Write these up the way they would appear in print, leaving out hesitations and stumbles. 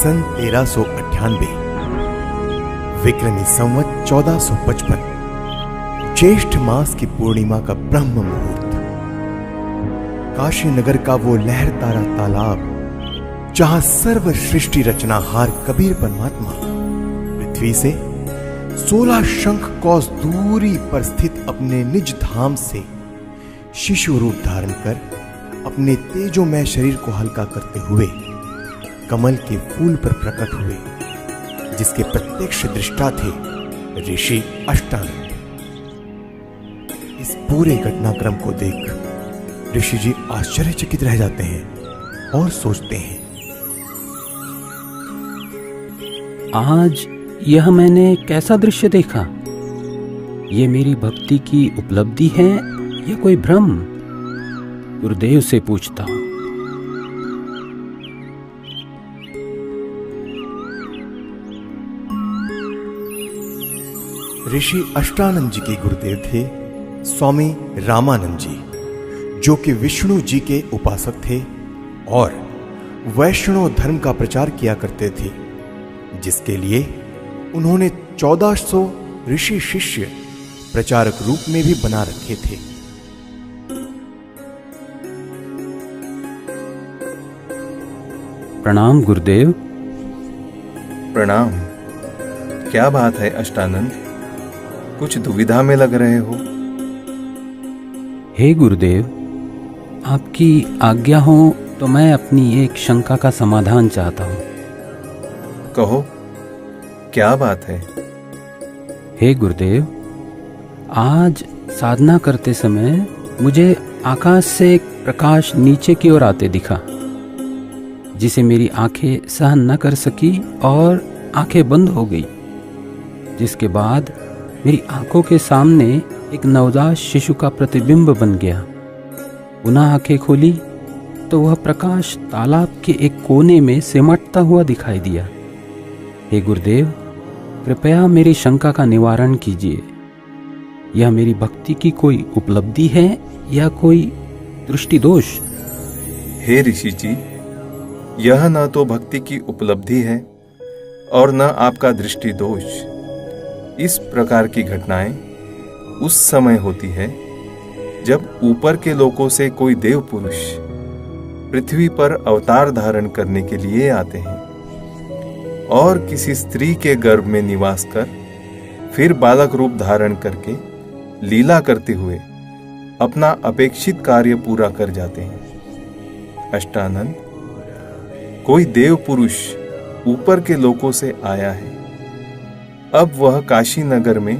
सन 1398, विक्रमी संवत 1455, ज्येष्ठ मास की पूर्णिमा का ब्रह्म मुहूर्त, काशी नगर का वो लहरतारा तालाब जहां सर्व सृष्टि रचनाहार कबीर परमात्मा पृथ्वी से 16 शंख कौस दूरी पर स्थित अपने निज धाम से शिशु रूप धारण कर अपने तेजोमय शरीर को हल्का करते हुए कमल के फूल पर प्रकट हुए, जिसके प्रत्यक्ष दृष्टा थे ऋषि अष्टानंद। इस पूरे घटनाक्रम को देख ऋषि जी आश्चर्यचकित रह जाते हैं और सोचते हैं, आज यह मैंने कैसा दृश्य देखा? ये मेरी भक्ति की उपलब्धि है या कोई भ्रम? गुरुदेव से पूछता हूं। ऋषि अष्टानंद जी के गुरुदेव थे स्वामी रामानंद जी, जो कि विष्णु जी के उपासक थे और वैष्णव धर्म का प्रचार किया करते थे, जिसके लिए उन्होंने 1400 ऋषि शिष्य प्रचारक रूप में भी बना रखे थे। प्रणाम गुरुदेव। प्रणाम। क्या बात है अष्टानंद, कुछ दुविधा में लग रहे हो? हे गुरुदेव, आपकी आज्ञा हो तो मैं अपनी एक शंका का समाधान चाहता हूँ। कहो, क्या बात है? हे गुरुदेव, आज साधना करते समय मुझे आकाश से एक प्रकाश नीचे की ओर आते दिखा, जिसे मेरी आंखें सहन न कर सकी और आंखें बंद हो गई, जिसके बाद मेरी आंखों के सामने एक नवजात शिशु का प्रतिबिंब बन गया। पुनः आंखें खोली तो वह प्रकाश तालाब के एक कोने में सिमटता हुआ दिखाई दिया। हे गुरुदेव, कृपया मेरी शंका का निवारण कीजिए। यह मेरी भक्ति की कोई उपलब्धि है या कोई दृष्टि दोष? हे ऋषि जी, यह न तो भक्ति की उपलब्धि है और न आपका दृष्टि दोष। इस प्रकार की घटनाएं उस समय होती है जब ऊपर के लोकों से कोई देव पुरुष पृथ्वी पर अवतार धारण करने के लिए आते हैं और किसी स्त्री के गर्भ में निवास कर फिर बालक रूप धारण करके लीला करते हुए अपना अपेक्षित कार्य पूरा कर जाते हैं। अष्टानंद, कोई देव पुरुष ऊपर के लोकों से आया है। अब वह काशी नगर में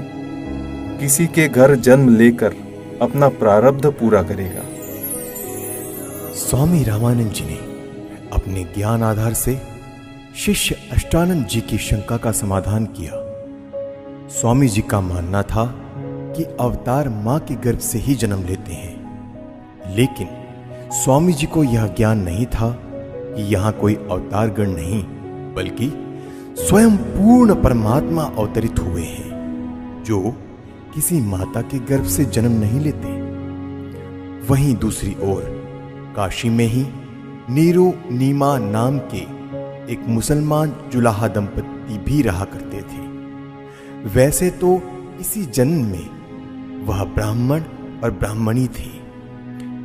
किसी के घर जन्म लेकर अपना प्रारब्ध पूरा करेगा। स्वामी रामानंद जी ने अपने ज्ञान आधार से शिष्य अष्टानंद जी की शंका का समाधान किया। स्वामी जी का मानना था कि अवतार मां के गर्भ से ही जन्म लेते हैं, लेकिन स्वामी जी को यह ज्ञान नहीं था कि यहां कोई अवतार गण नहीं, बल्कि स्वयं पूर्ण परमात्मा अवतरित हुए हैं, जो किसी माता के गर्भ से जन्म नहीं लेते। वहीं दूसरी ओर काशी में ही नीरू नीमा नाम के एक मुसलमान जुलाहा दंपति भी रहा करते थे। वैसे तो इसी जन्म में वह ब्राह्मण और ब्राह्मणी थे।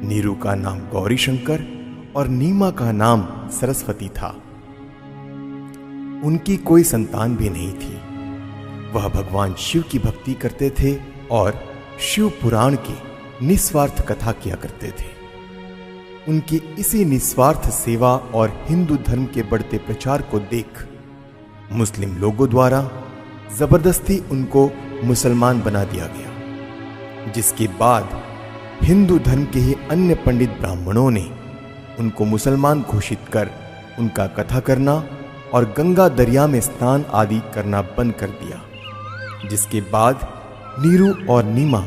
नीरू का नाम गौरी शंकर और नीमा का नाम सरस्वती था। उनकी कोई संतान भी नहीं थी। वह भगवान शिव की भक्ति करते थे और शिव पुराण की निस्वार्थ कथा किया करते थे। उनकी इसी निस्वार्थ सेवा और हिंदू धर्म के बढ़ते प्रचार को देख मुस्लिम लोगों द्वारा जबरदस्ती उनको मुसलमान बना दिया गया, जिसके बाद हिंदू धर्म के ही अन्य पंडित ब्राह्मणों ने उनको मुसलमान घोषित कर उनका कथा करना और गंगा दरिया में स्नान आदि करना बंद कर दिया, जिसके बाद नीरू और नीमा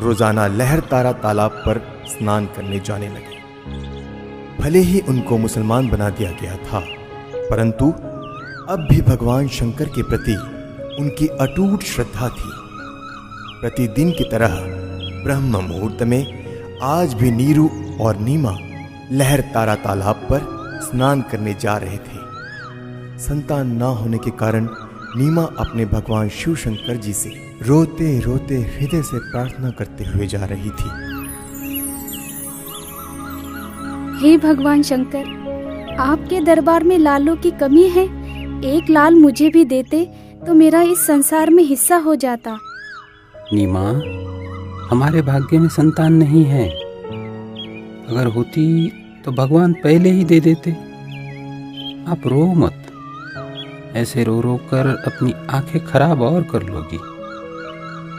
रोजाना लहरतारा तालाब पर स्नान करने जाने लगे। भले ही उनको मुसलमान बना दिया गया था, परंतु अब भी भगवान शंकर के प्रति उनकी अटूट श्रद्धा थी। प्रतिदिन की तरह ब्रह्म मुहूर्त में आज भी नीरू और नीमा लहरतारा तालाब पर स्नान करने जा रहे थे। संतान ना होने के कारण नीमा अपने भगवान शिव शंकर जी से रोते रोते हृदय से प्रार्थना करते हुए जा रही थी। हे भगवान शंकर, आपके दरबार में लालों की कमी है। एक लाल मुझे भी देते तो मेरा इस संसार में हिस्सा हो जाता। नीमा, हमारे भाग्य में संतान नहीं है। अगर होती तो भगवान पहले ही दे देते। आप रो मत। ऐसे रो रो कर अपनी आंखें खराब और कर लोगी।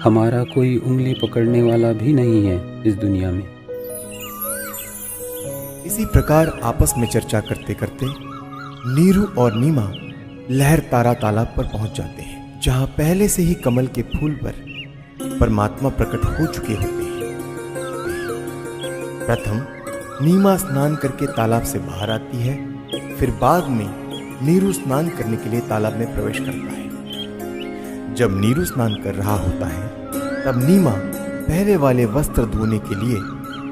हमारा कोई उंगली पकड़ने वाला भी नहीं है इस दुनिया में। इसी प्रकार आपस में चर्चा करते करते नीरू और नीमा लहर तारा तालाब पर पहुंच जाते हैं, जहां पहले से ही कमल के फूल पर परमात्मा प्रकट हो चुके होते हैं। प्रथम नीमा स्नान करके तालाब से बाहर आती है, फिर बाद में नीरू स्नान करने के लिए तालाब में प्रवेश करता है। जब नीरू स्नान कर रहा होता है तब नीमा पहले वाले वस्त्र धोने के लिए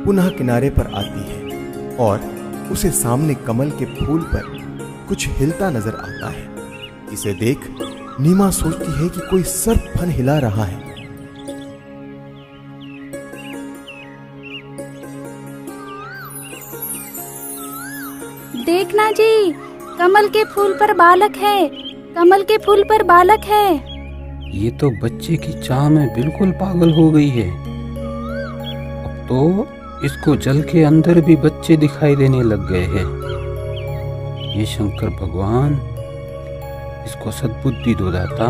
पुनः किनारे पर आती है और उसे सामने कमल के फूल पर कुछ हिलता नजर आता है। इसे देख नीमा सोचती है कि कोई सर्प फन हिला रहा है। देखना जी, कमल के फूल पर बालक है। कमल के फूल पर बालक है। ये तो बच्चे की चाह में बिल्कुल पागल हो गई है। अब तो इसको जल के अंदर भी बच्चे दिखाई देने लग गए हैं। ये शंकर भगवान, इसको सद्बुद्धि दो दाता।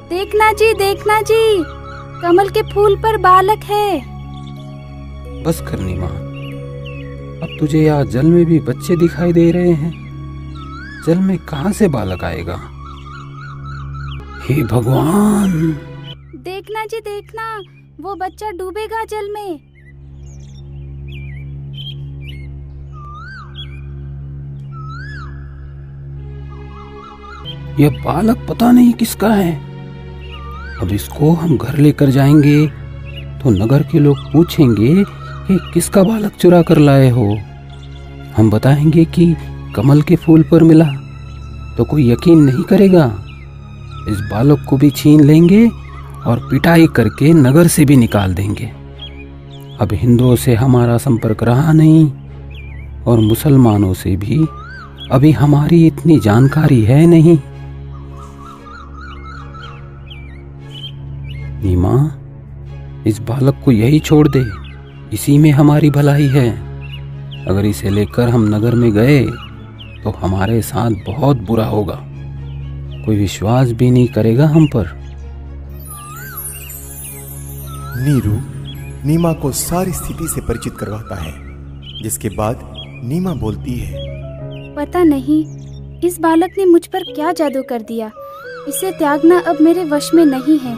देखना जी, देखना जी, कमल के फूल पर बालक है। बस कर नीमा, अब तुझे यहाँ जल में भी बच्चे दिखाई दे रहे हैं। जल में कहाँ से बालक आएगा? हे भगवान! देखना जी, देखना, वो बच्चा डूबेगा जल में। यह बालक पता नहीं किसका है। अब इसको हम घर लेकर जाएंगे तो नगर के लोग पूछेंगे कि किसका बालक चुरा कर लाए हो। हम बताएंगे कि कमल के फूल पर मिला तो कोई यकीन नहीं करेगा। इस बालक को भी छीन लेंगे और पिटाई करके नगर से भी निकाल देंगे। अब हिंदुओं से हमारा संपर्क रहा नहीं और मुसलमानों से भी अभी हमारी इतनी जानकारी है नहीं। नीमा, इस बालक को यही छोड़ दे, इसी में हमारी भलाई है। अगर इसे लेकर हम नगर में गए तो हमारे साथ बहुत बुरा होगा। कोई विश्वास भी नहीं करेगा हम पर। नीरू नीमा को सारी स्थिति से परिचित करवाता है, जिसके बाद नीमा बोलती है, पता नहीं इस बालक ने मुझ पर क्या जादू कर दिया। इसे त्यागना अब मेरे वश में नहीं है,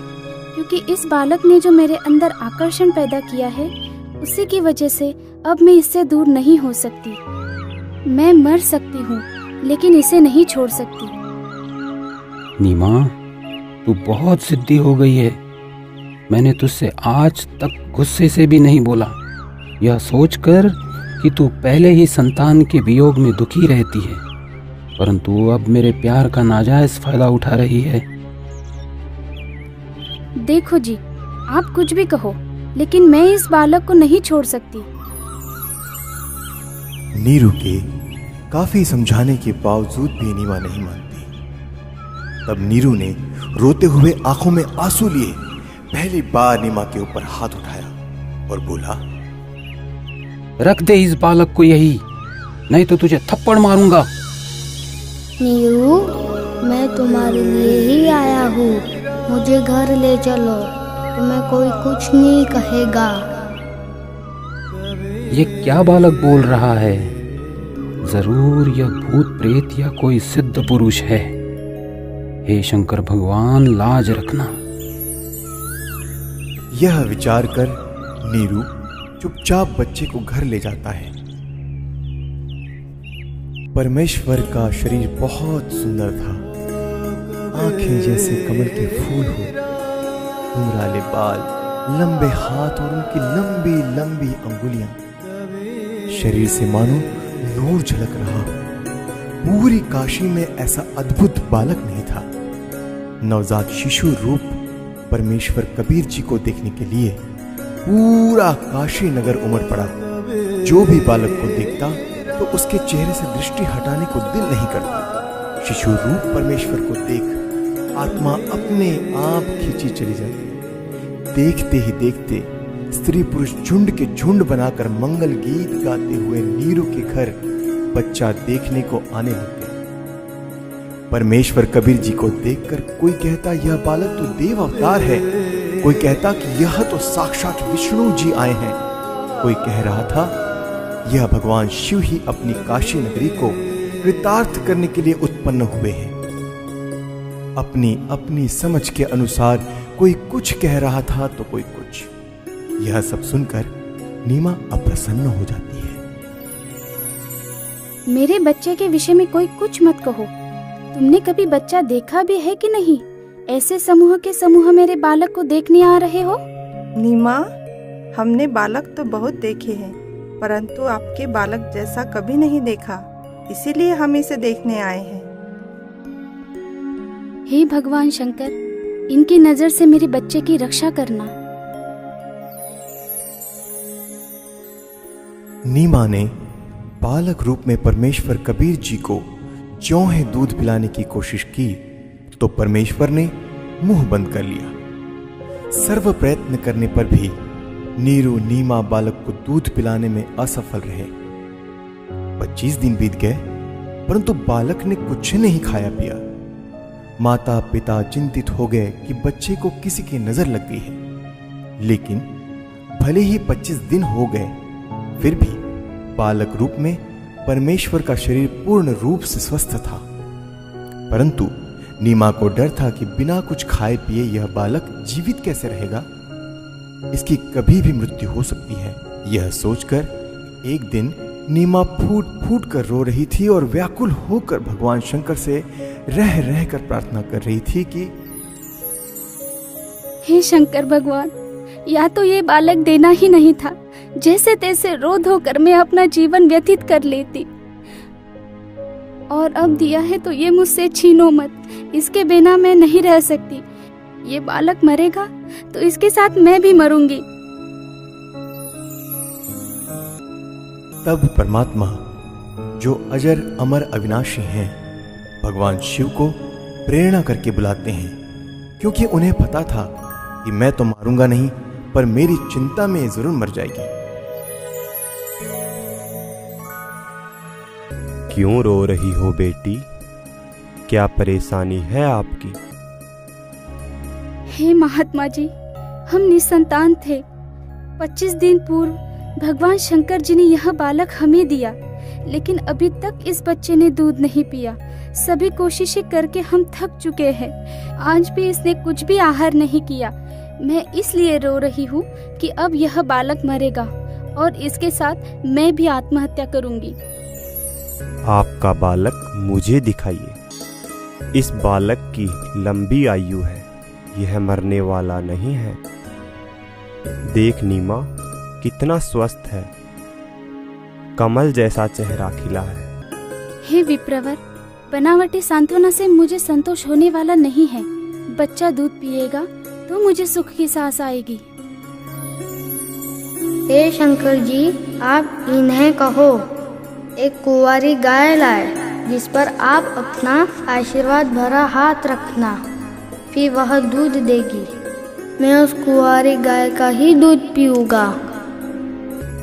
क्योंकि इस बालक ने जो मेरे अंदर आकर्षण पैदा किया है, उसी की वजह से अब मैं इससे दूर नहीं हो सकती। मैं मर सकती हूँ लेकिन इसे नहीं छोड़ सकती। नीमा, तू बहुत जिद्दी हो गई है। मैंने तुझसे आज तक गुस्से से भी नहीं बोला, यह सोचकर कि तू पहले ही संतान के वियोग में दुखी रहती है, परंतु अब मेरे प्यार का नाजायज फायदा उठा रही है। देखो जी, आप कुछ भी कहो, लेकिन मैं इस बालक को नहीं छोड़ सकती। नीरू के काफी समझाने के बावजूद भी नीमा नहीं मानती। तब नीरू ने रोते हुए आंखों में आंसू लिए पहली बार नीमा के ऊपर हाथ उठाया और बोला, रख दे इस बालक को यही, नहीं तो तुझे थप्पड़ मारूंगा। नीरू, मैं तुम्हारे लिए ही आया हूँ। मुझे घर ले चलो, तुम्हें कोई कुछ नहीं कहेगा। ये क्या बालक बोल रहा है? जरूर यह भूत प्रेत या कोई सिद्ध पुरुष है। हे शंकर भगवान, लाज रखना। यह विचार कर नीरू चुपचाप बच्चे को घर ले जाता है। परमेश्वर का शरीर बहुत सुंदर था। आंखें जैसे कमल के फूल हो, घुंघराले बाल, लंबे हाथ और उनकी लंबी लंबी अंगुलियां। शरीर से मानो नूर झलक रहा हो। पूरी काशी में ऐसा अद्भुत बालक नहीं था। नवजात शिशु रूप परमेश्वर कबीर जी को देखने के लिए पूरा काशी नगर उमड़ पड़ा। जो भी बालक को देखता तो उसके चेहरे से दृष्टि हटाने को दिल नहीं करता। शिशु रूप परमेश्वर को देख आत्मा अपने आप खींची चली जाती। देखते ही देखते स्त्री पुरुष झुंड के झुंड बनाकर मंगल गीत गाते हुए नीरू के घर बच्चा देखने को आने लग गए। परमेश्वर कबीर जी को देखकर कोई कहता यह बालक तो देव अवतार है, कोई कहता कि यह तो साक्षात विष्णु जी आए हैं, कोई कह रहा था यह भगवान शिव ही अपनी काशी नगरी को कृतार्थ करने के लिए उत्पन्न हुए हैं। अपनी अपनी समझ के अनुसार कोई कुछ कह रहा था तो कोई कुछ। यह सब सुनकर नीमा अप्रसन्न हो जाती है। मेरे बच्चे के विषय में कोई कुछ मत कहो। तुमने कभी बच्चा देखा भी है कि नहीं? ऐसे समूह के समूह मेरे बालक को देखने आ रहे हो। नीमा, हमने बालक तो बहुत देखे हैं, परंतु आपके बालक जैसा कभी नहीं देखा, इसीलिए हम इसे देखने आए हैं। हे भगवान शंकर, इनकी नजर से मेरे बच्चे की रक्षा करना। नीमा ने बालक रूप में परमेश्वर कबीर जी को ज्यों ही दूध पिलाने की कोशिश की तो परमेश्वर ने मुंह बंद कर लिया। सर्व प्रयत्न करने पर भी नीरू नीमा बालक को दूध पिलाने में असफल रहे। 25 दिन बीत गए परंतु बालक ने कुछ नहीं खाया पिया। माता पिता चिंतित हो गए कि बच्चे को किसी की नजर लग गई है। लेकिन भले ही 25 दिन हो गए फिर भी बालक रूप में परमेश्वर का शरीर पूर्ण रूप से स्वस्थ था। परंतु नीमा को डर था कि बिना कुछ खाए पिए यह बालक जीवित कैसे रहेगा, इसकी कभी भी मृत्यु हो सकती है। यह सोचकर एक दिन नीमा फूट फूट कर रो रही थी और व्याकुल होकर भगवान शंकर से रह रह कर प्रार्थना कर रही थी कि हे शंकर भगवान, या तो ये बालक देना ही नहीं था, जैसे तैसे रो धो कर मैं अपना जीवन व्यतीत कर लेती, और अब दिया है तो ये मुझसे छीनो मत, इसके बिना मैं नहीं रह सकती। ये बालक मरेगा तो इसके साथ मैं भी मरूंगी। तब परमात्मा जो अजर अमर अविनाशी हैं भगवान शिव को प्रेरणा करके बुलाते हैं, क्योंकि उन्हें पता था कि मैं तो मारूंगा नहीं पर मेरी चिंता में जरूर मर जाएगी। क्यों रो रही हो बेटी? क्या परेशानी है आपकी? हे महात्मा जी, हम निसंतान थे। 25 दिन पूर्व भगवान शंकर जी ने यह बालक हमें दिया, लेकिन अभी तक इस बच्चे ने दूध नहीं पिया। सभी कोशिशें करके हम थक चुके हैं। आज भी इसने कुछ भी आहार नहीं किया। मैं इसलिए रो रही हूँ कि अब यह बालक मरेगा और इसके साथ मैं भी आत्महत्या करूंगी। आपका बालक मुझे दिखाइए। इस बालक की लंबी आयु है, यह मरने वाला नहीं है। देख नीमा, कितना स्वस्थ है, कमल जैसा चेहरा खिला है। हे विप्रवर, बनावटी सांत्वना से मुझे संतोष होने वाला नहीं है। बच्चा दूध पिएगा तो मुझे सुख की सांस आएगी। हे शंकर जी, आप इन्हें कहो एक कुंवारी गाय लाए, जिस पर आप अपना आशीर्वाद भरा हाथ रखना, फिर वह दूध देगी। मैं उस कुंवारी गाय का ही दूध पीऊंगा।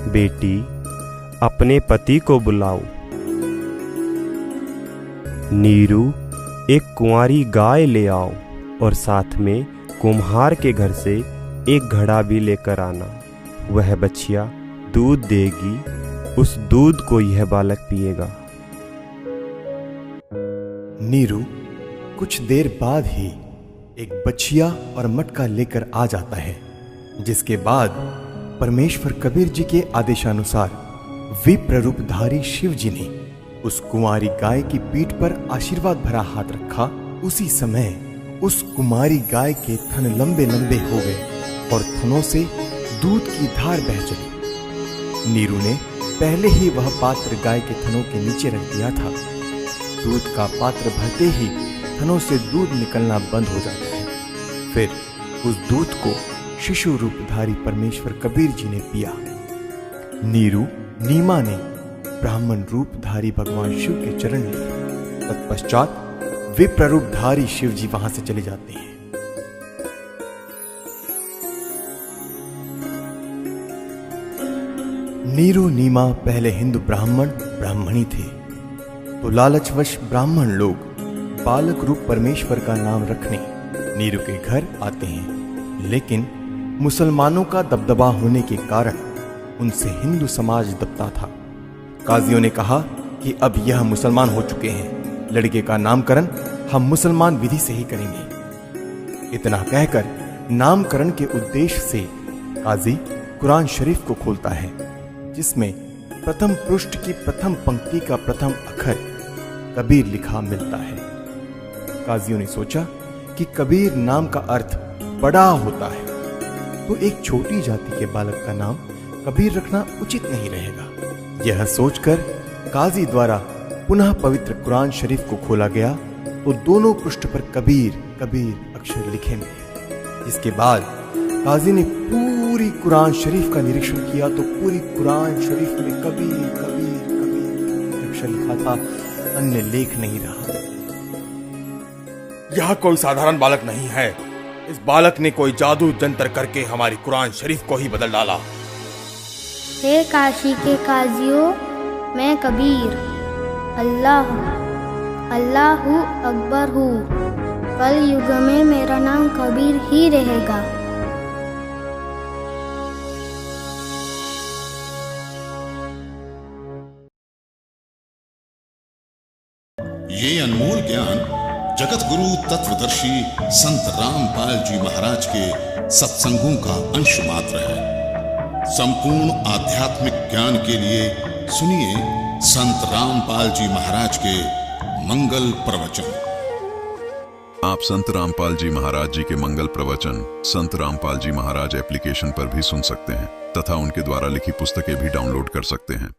बेटी, अपने पति को बुलाओ। नीरू, एक कुंवारी गाय ले आओ और साथ में कुम्हार के घर से एक घड़ा भी लेकर आना। वह बछिया दूध देगी, उस दूध को यह बालक पिएगा। नीरू कुछ देर बाद ही एक बछिया और मटका लेकर आ जाता है, जिसके बाद परमेश्वर कबीर जी के आदेशानुसार विप्र रूपधारी शिव जी ने उस कुंवारी गाय की पीठ पर आशीर्वाद भरा हाथ रखा। उसी समय उस कुमारी गाय के थन लंबे लंबे हो गए और थनों से दूध की धार बह चली। नीरू ने पहले ही वह पात्र गाय के थनों के नीचे रख दिया था। दूध का पात्र भरते ही थनों से दूध निकलना बंद हो जाता है। फिर उस दूध को शिशु रूपधारी परमेश्वर कबीर जी ने पिया। नीरू नीमा ने ब्राह्मण रूपधारी भगवान शिव के चरण लिए। तत्पश्चात विप्र रूपधारी शिव जी वहां से चले जाते हैं। नीरू नीमा पहले हिंदू ब्राह्मणी थे, तो लालचवश ब्राह्मण लोग बालक रूप परमेश्वर का नाम रखने नीरू के घर आते हैं। लेकिन मुसलमानों का दबदबा होने के कारण उनसे हिंदू समाज दबता था। काजियों ने कहा कि अब यह मुसलमान हो चुके हैं, लड़के का नामकरण हम मुसलमान विधि से ही करेंगे। इतना कहकर नामकरण के उद्देश्य से काजी कुरान शरीफ को खोलता है, जिसमें प्रथम पृष्ठ की प्रथम पंक्ति का प्रथम अक्षर कबीर लिखा मिलता है। काजियों ने सोचा कि कबीर नाम का अर्थ बड़ा होता है, तो एक छोटी जाति के बालक का नाम कबीर रखना उचित नहीं रहेगा। यह सोचकर काजी द्वारा पुनः पवित्र कुरान शरीफ को खोला गया, तो दोनों पृष्ठ पर कबीर कबीर अक्षर लिखे मिले। इसके बाद काजी ने पूरी कुरान शरीफ का निरीक्षण किया, तो पूरी कुरान शरीफ में कबीर कबीर कबीर अक्षर लिखा था, अन्य लेख नहीं रहा। यह कोई साधारण बालक नहीं है, इस बालक ने कोई जादू जंतर करके हमारी कुरान शरीफ को ही बदल डाला। हे काशी के काजियों, मैं कबीर अल्लाहु अकबर हूँ। कल युग में मेरा नाम कबीर ही रहेगा। ये अनमोल ज्ञान जगत गुरु तत्वदर्शी संत रामपाल जी महाराज के सत्संगों का अंश मात्र है। संपूर्ण आध्यात्मिक ज्ञान के लिए सुनिए संत रामपाल जी महाराज के मंगल प्रवचन। आप संत रामपाल जी महाराज जी के मंगल प्रवचन संत रामपाल जी महाराज एप्लीकेशन पर भी सुन सकते हैं तथा उनके द्वारा लिखी पुस्तकें भी डाउनलोड कर सकते हैं।